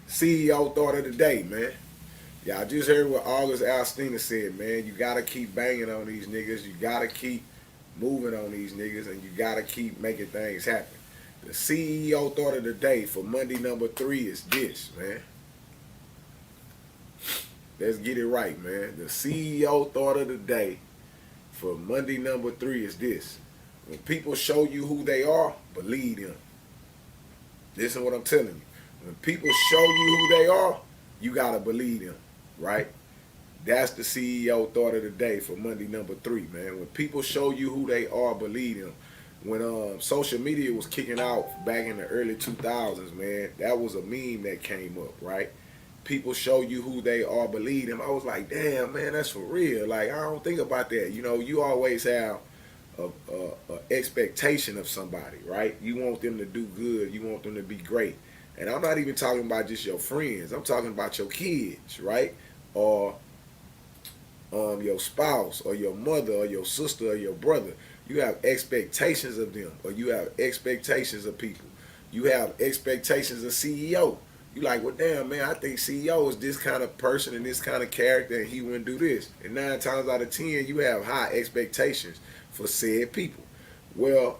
CEO thought of the day, man. Y'all just heard what August Alstina said, man. You gotta keep banging on these niggas. You gotta keep moving on these niggas, and you gotta keep making things happen. The CEO thought of the day for Monday number 3 is this, man. Let's get it right, man. The CEO thought of the day for Monday number 3 is this. When people show you who they are, believe them. Listen to what I'm telling you. When people show you who they are, you gotta believe them, right? That's the CEO thought of the day for Monday number 3, man. When people show you who they are, believe them. When social media was kicking out back in the early 2000s, man, that was a meme that came up, right? People show you who they are, believe them. I was like, damn, man, that's for real. Like, I don't think about that. You know, you always have a expectation of somebody, right? You want them to do good. You want them to be great. And I'm not even talking about just your friends. I'm talking about your kids, right? Or your spouse or your mother or your sister or your brother. You have expectations of them, or you have expectations of people. You have expectations of CEO. You like, well, damn, man, I think CEO is this kind of person and this kind of character, and he wouldn't do this. And 9 times out of 10, you have high expectations for said people. Well,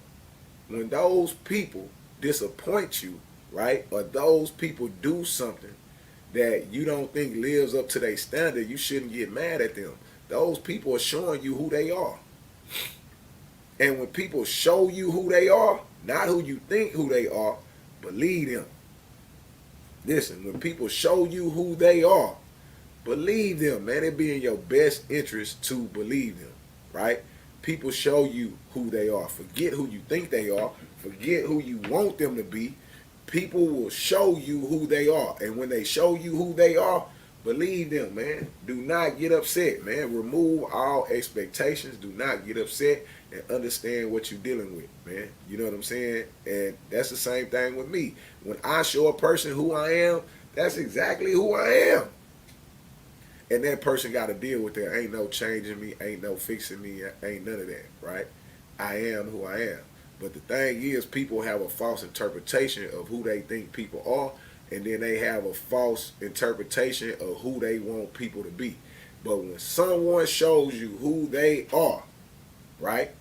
when those people disappoint you, right, or those people do something that you don't think lives up to their standard, you shouldn't get mad at them. Those people are showing you who they are. And when people show you who they are, not who you think who they are, believe them. Listen, when people show you who they are, believe them, man. It be in your best interest to believe them, right? People show you who they are. Forget who you think they are. Forget who you want them to be. People will show you who they are. And when they show you who they are, believe them, man. Do not get upset, man. Remove all expectations. Do not get upset and understand what you're dealing with, man. You know what I'm saying? And that's the same thing with me. When I show a person who I am, that's exactly who I am. And that person got to deal with that. Ain't no changing me. Ain't no fixing me. Ain't none of that, right? I am who I am. But the thing is, people have a false interpretation of who they think people are, and then they have a false interpretation of who they want people to be. But when someone shows you who they are, right,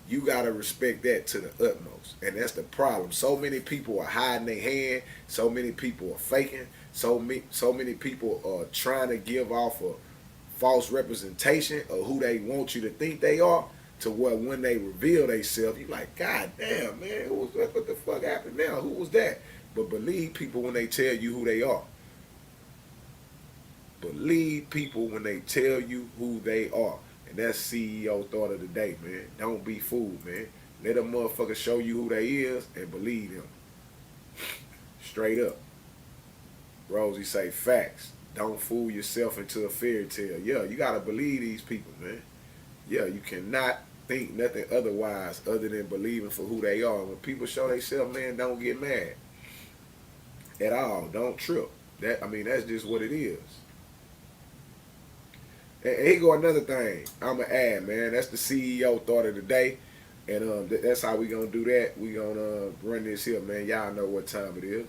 you got to respect that to the utmost. And that's the problem. So many people are hiding their hand. So many people are faking. So many people are trying to give off a false representation of who they want you to think they are, to where when they reveal themselves, you're like, God damn, man, what the fuck happened now? Who was that? But believe people when they tell you who they are. Believe people when they tell you who they are. And that's CEO thought of the day, man. Don't be fooled, man. Let a motherfucker show you who they is and believe them. Straight up. Rosie say facts. Don't fool yourself into a fairy tale. Yeah, you gotta believe these people, man. Yeah, you cannot think nothing otherwise other than believing for who they are. When people show themselves, man, don't get mad at all. Don't trip. That's just what it is. And here go another thing I'ma add, man. That's the CEO thought of the day. And that's how we gonna do that. We gonna run this here, man. Y'all know what time it is.